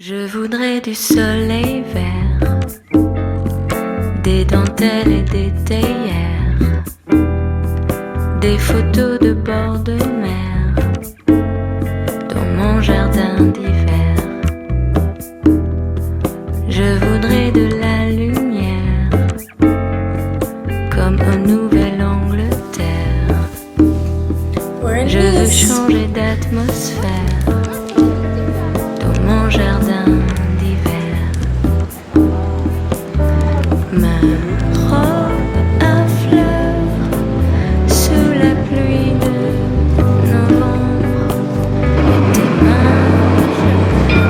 Je voudrais du soleil vert, des dentelles et des théières, des photos de bord de mer dans mon jardin d'hiver. Je voudrais de la lumière comme en Nouvelle-Angleterre. Je veux changer d'atmosphère dans mon jardin d'hiver. Ma robe à fleurs sous la pluie de novembre. Tes mains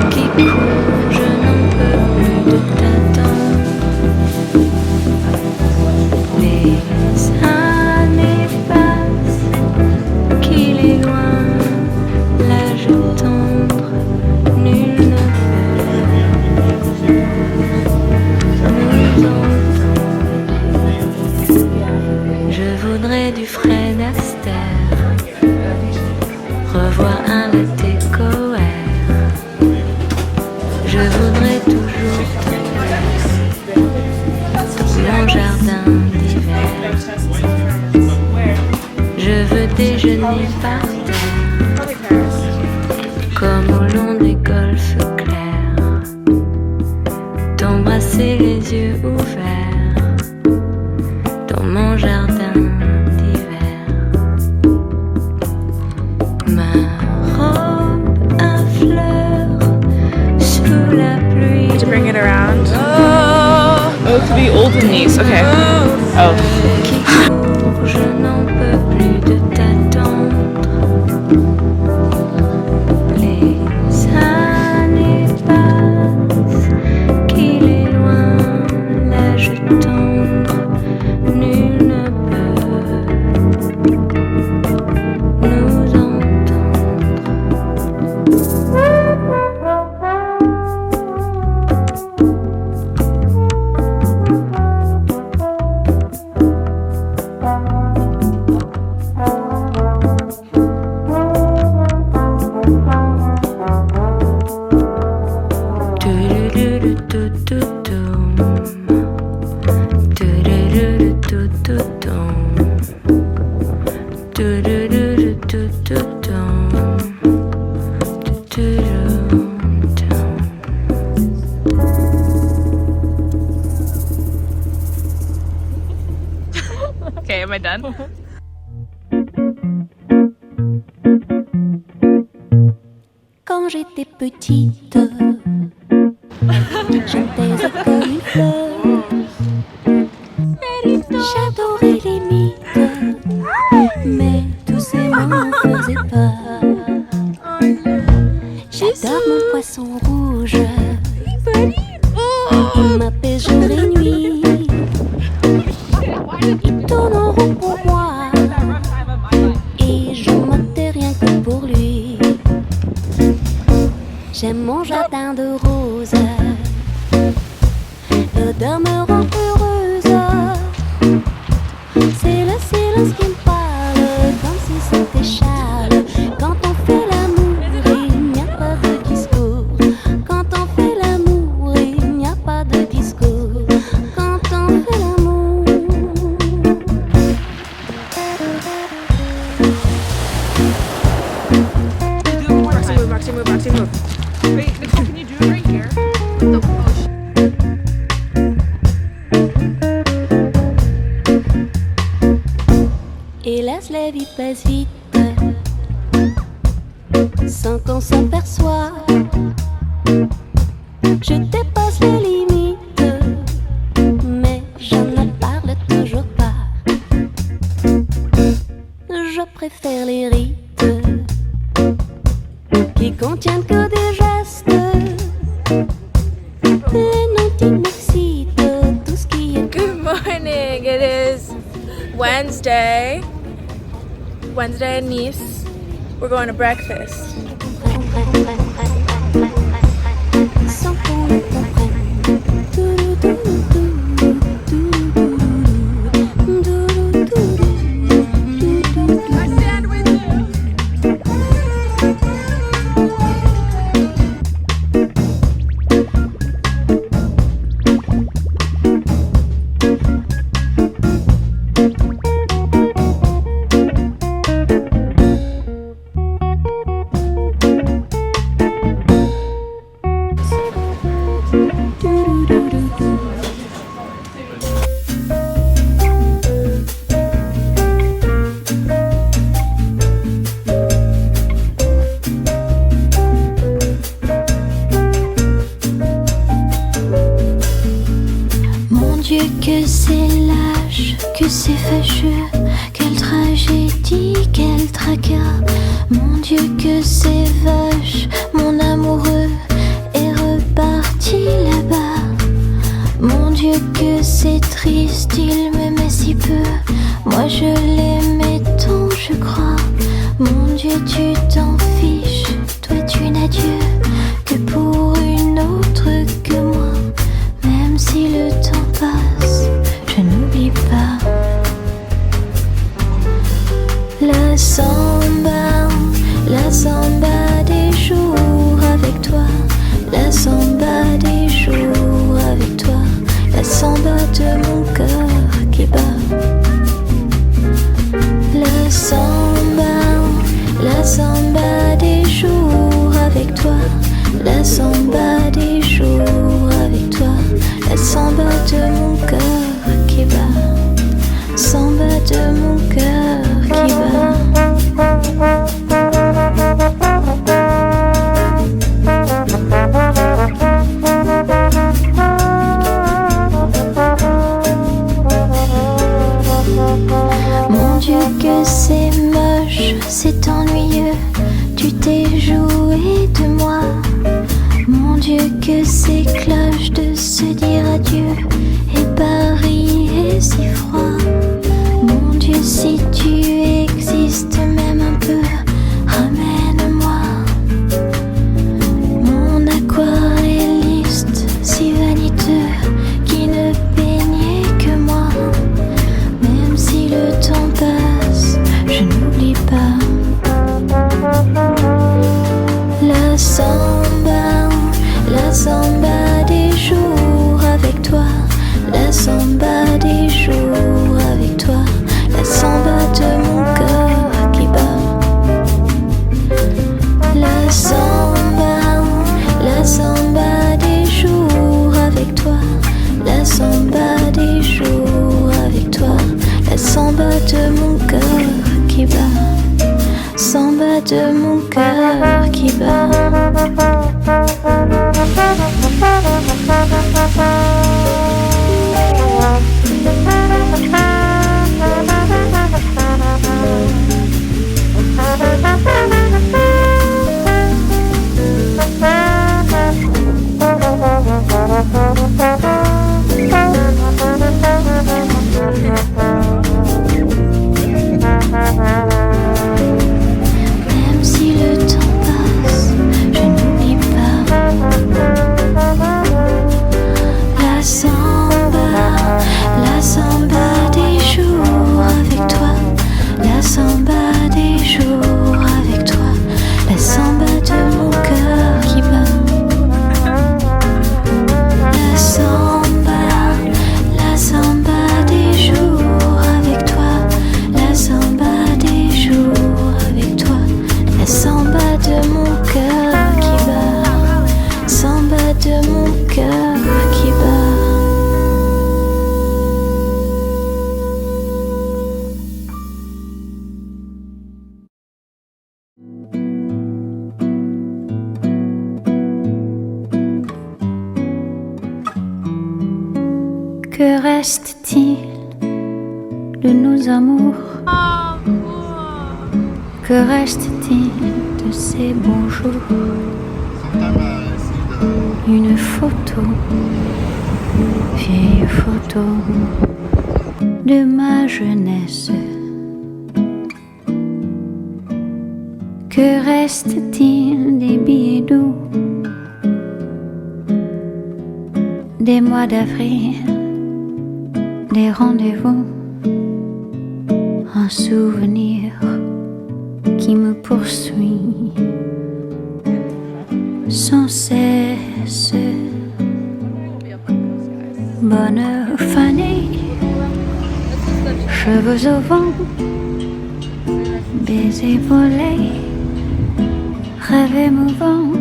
qui courent, je n'en peux plus de t'attendre. Les années passent, qu'il est loin l'âge tendre. Nul ne peut nous entendre. Je voudrais du Fred Astaire, revoir un latte coère. Je voudrais toujours te voir dans mon jardin d'hiver. Je veux déjeuner par terre, comme au long des golfes clairs, t'embrasser les yeux ouverts dans mon jardin d'hiver. Ma robe à fleurs sous la pluie. To bring it around. Oh, to be old in these. Okay. Oh. Qui court, je n'en peux plus de t'attendre. Les années passent, qu'il est loin l'âge tendre. Nul ne peut nous entendre. Okay, am I done? Quand j'étais petite, j'étais comme une fleur. J'adorais les mythes, mais tous ces mots me faisaient peur. J'adore mon poisson rouge, il m'apaise jour et nuit. Il tourne en rond pour moi, et je m'en tais rien que pour lui. J'aime mon jardin de roses, l'odeur me rend heureuse. C'est le silence qui me parle, comme si c'était Charles. Quand on fait l'amour, il n'y a pas de discours. Quand on fait l'amour, il n'y a pas de discours. Quand on fait l'amour. Roxy, move. Wait, Nicole, can you do it right here? Hélas, la vie passe vite, sans qu'on s'en perçoit. Je dépasse les limites, mais je ne parle toujours pas. Je préfère les rites qui contiennent que des gestes. Les noms qui m'excitent, tout ce qui est. Good morning. It is Wednesday at Nice. We're going to breakfast. Sans qu'on le I stand with you. que c'est fâcheux, quelle tragédie, quel tracas. Mon Dieu que c'est vache, mon amoureux est reparti là-bas. Mon Dieu que c'est triste, il m'aimait si peu, moi je l'aimais tant je crois. Mon Dieu tu t'en fiches, toi tu n'as Dieu que pour une autre que moi. Même si le temps passe, je n'oublie pas. La samba des jours avec toi. La samba des jours avec toi. La samba de mon cœur qui bat. La samba des jours avec toi. La samba des jours avec toi. La samba de mon cœur qui bat. Samba de mon cœur qui bat. Mon Dieu que c'est moche, c'est ennuyeux, tu t'es joué de moi. Mon Dieu que c'est cloche de se dire adieu, et Paris est si froid. Mon Dieu si tu existes même un peu, ramène-moi. Mon aquarelliste si vaniteux, qui ne peignait que moi. Même si le temps passe, je n'oublie pas. La samba des jours avec toi. La samba des jours avec toi. La samba de mon cœur qui bat. La samba des jours avec toi. La samba des jours avec toi. La samba de mon cœur qui bat. Samba de mon cœur qui bat. Même si le temps passe, je n'oublie pas. La samba des jours avec toi. La samba des jours avec toi. La samba de mon cœur qui bat. La samba des jours avec toi. La samba des jours avec toi. La samba de mon cœur qui bat. Samba de mon cœur qui bat. Que reste-t-il de nos amours? Que reste-t-il de ces beaux jours? Une photo, vieille photo de ma jeunesse. Que reste-t-il des billets doux, des mois d'avril, des rendez-vous, un souvenir qui me poursuit sans cesse. Bonne fanée, cheveux au vent, baisers volés, rêve émouvant.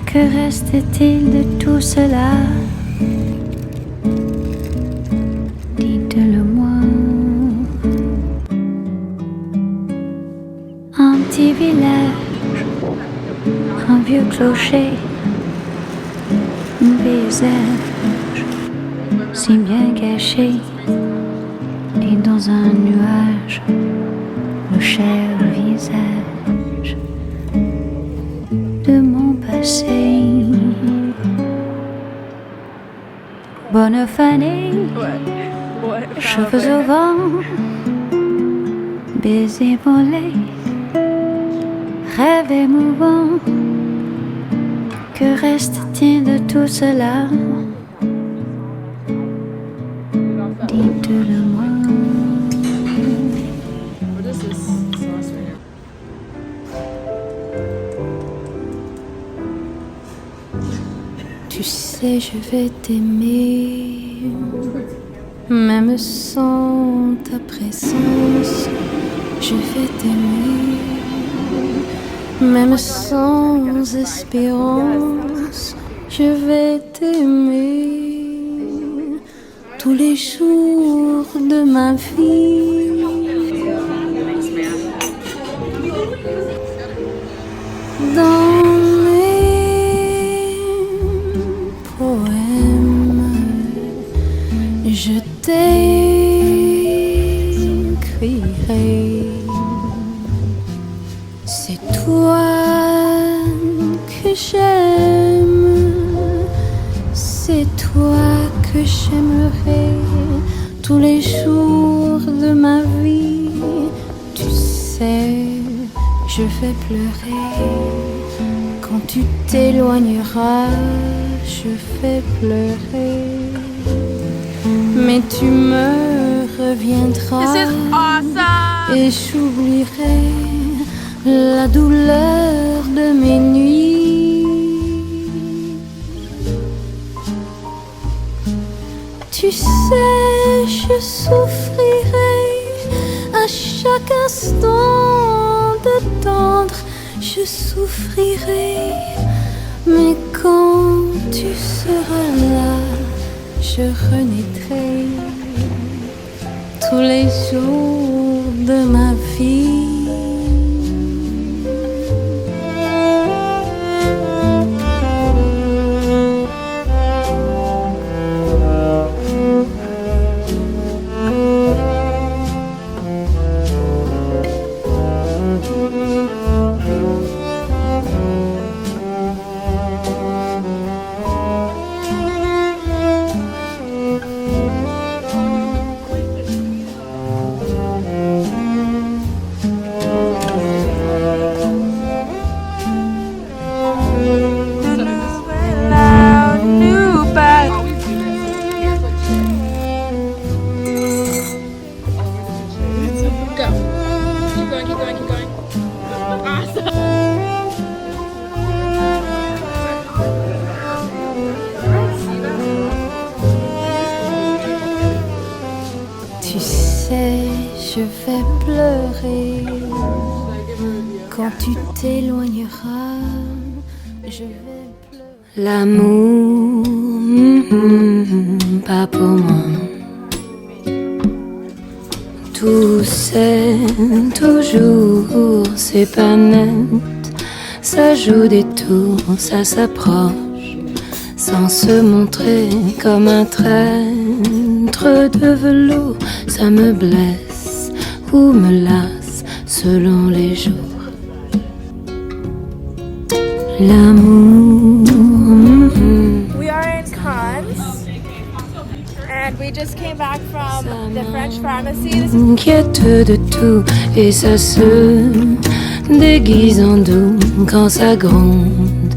Que reste-t-il de tout cela? Dites-le-moi. Un petit village, un vieux clocher, un paysage si bien caché, lit dans un nuage le cher visage de mon passé. Bonne fanée, cheveux au vent, baisers volés, rêve émouvant. Que reste-t-il de tout cela? Dites-le-moi. Tu sais, je vais t'aimer, même sans ta présence. Je vais t'aimer, même sans espérance. Je vais t'aimer tous les jours de ma vie. Dans mes poèmes, je t'écrirai. C'est toi que j'aime, c'est toi que j'aimerai tous les jours de ma vie. Tu sais, je vais pleurer quand tu t'éloigneras. Je vais pleurer, mais tu me reviendras. This is awesome. Et j'oublierai la douleur de mes nuits. Tu sais, je souffrirai à chaque instant de tendre. Je souffrirai, mais quand tu seras là, je renaîtrai tous les jours de ma vie. Tu sais, je vais pleurer quand tu t'éloigneras. Je vais pleurer. L'amour, pas pour moi. Tout c'est toujours, c'est pas net. Ça joue des tours, ça s'approche, sans se montrer comme un traître de velours. Ça me blesse ou me lasse selon les jours. L'amour. We are in Cannes, and we just came back from the French pharmacy. This is Inquiète de tout et ça se déguise en doux quand ça gronde,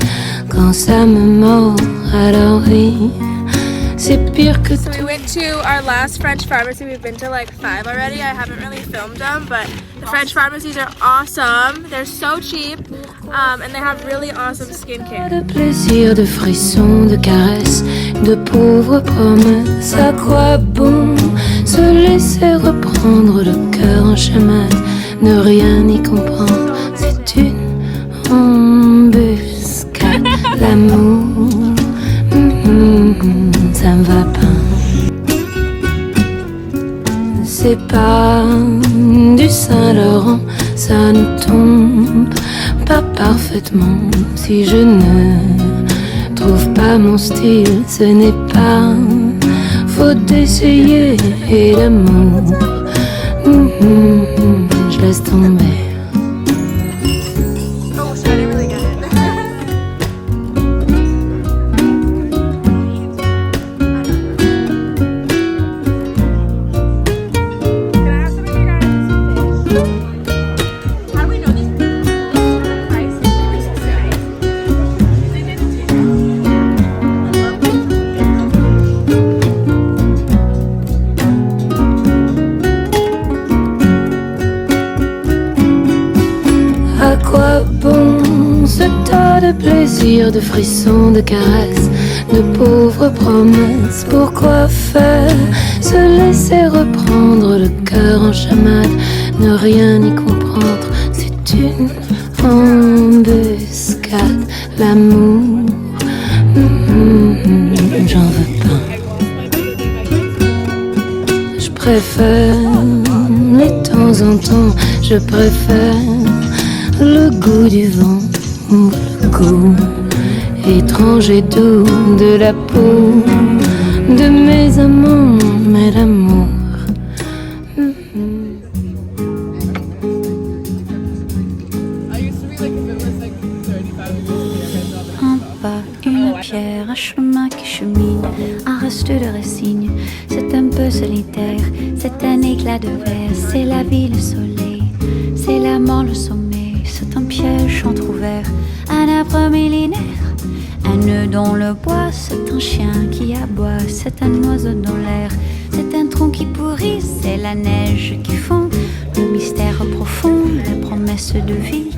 quand ça me mord. Alors oui, c'est pire que So we tout. went to our last French pharmacy. We've been to like 5 already. I haven't really filmed them, but the French pharmacies are awesome. They're so cheap, and they have really awesome skincare. De plaisir, de frissons, de caresses, de pauvres promesses. À quoi bon se laisser reprendre le cœur en chemin, ne rien y comprendre? C'est une embuscade. L'amour, ça me va pas. C'est pas du Saint-Laurent, ça ne tombe pas parfaitement. Si je ne trouve pas mon style, ce n'est pas faute d'essayer et l'amour. Je laisse tomber. Oh, sorry, I didn't really get it. Can I have some of your guys' fish? How do we know these? Rice? À quoi bon ce tas de plaisirs, de frissons, de caresses, de pauvres promesses? Pourquoi faire se laisser reprendre le cœur en chamade, ne rien y comprendre? C'est une embuscade, l'amour. J'en veux pas. Je préfère les temps en temps, je préfère le goût du vent, ou le goût étrange et doux de la peau de mes amants, mais l'amour. Un pas, une pierre, un chemin qui chemine, un reste de racines. C'est un peu solitaire, c'est un éclat de verre, c'est la vie, le soleil, c'est la mort, le sommeil. C'est un piège entrouvert, un arbre millénaire, un nœud dans le bois. C'est un chien qui aboie, c'est un oiseau dans l'air, c'est un tronc qui pourrit, c'est la neige qui fond. Le mystère profond, la promesse de vie,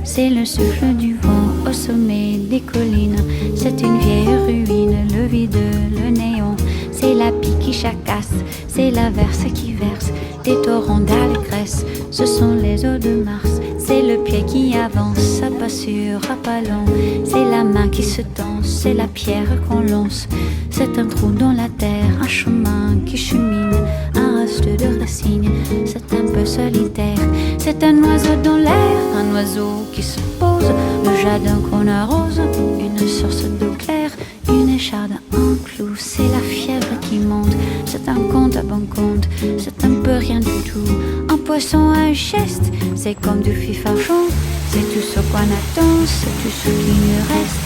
c'est le souffle du vent au sommet des collines. C'est une vieille ruine, le vide, le néant. C'est la pie qui jacasse, c'est l'averse qui verse des torrents d'allégresse. Ce sont les eaux de Mars, c'est le pied qui avance à pas sûr, à pas lent. C'est la main qui se tend, c'est la pierre qu'on lance. C'est un trou dans la terre, un chemin qui chemine, un reste de racines. C'est un peu solitaire, c'est un oiseau dans l'air, un oiseau qui se pose, le jardin qu'on arrose, une source d'eau claire, une écharde, un clou. C'est la fièvre qui monte, c'est un compte à bon compte, c'est un peu rien du tout. Un poisson, un geste, c'est comme du fifarchon. C'est tout ce qu'on attend, c'est tout ce qui nous reste.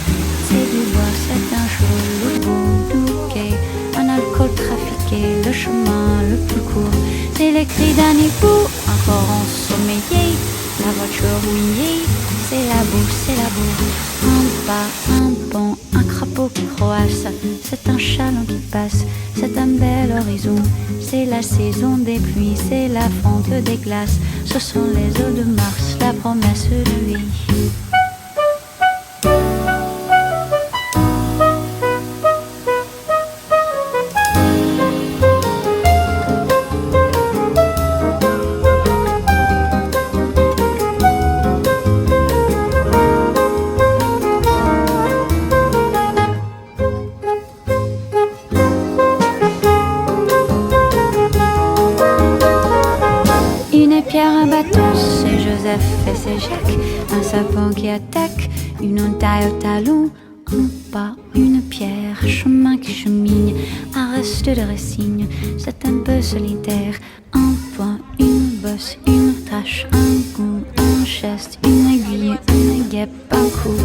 C'est du bois, c'est un jour, le beau bouquet, un alcool trafiqué, le chemin le plus court. C'est les cris d'un hibou, encore ensommeillé, la voiture mouillée. C'est la boue, c'est la boue. Un pas, un pont, un crapaud qui croasse. C'est un chaland qui passe, c'est un bel horizon. C'est la saison des pluies, c'est la fonte des glaces. Ce sont les eaux de Mars, la promesse de vie. Et c'est Jacques, un sapin qui attaque, une entaille au talon, un pas, une pierre, chemin qui chemine, un reste de racines. C'est un peu solitaire, un point, une bosse, une tache, un goût, un geste, une aiguille, une guêpe, un coup.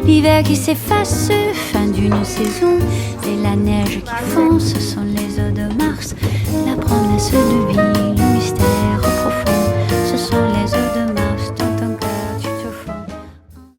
L'hiver qui s'efface, fin d'une saison, c'est la neige qui fond, ce sont les eaux de Mars, la promesse de vie.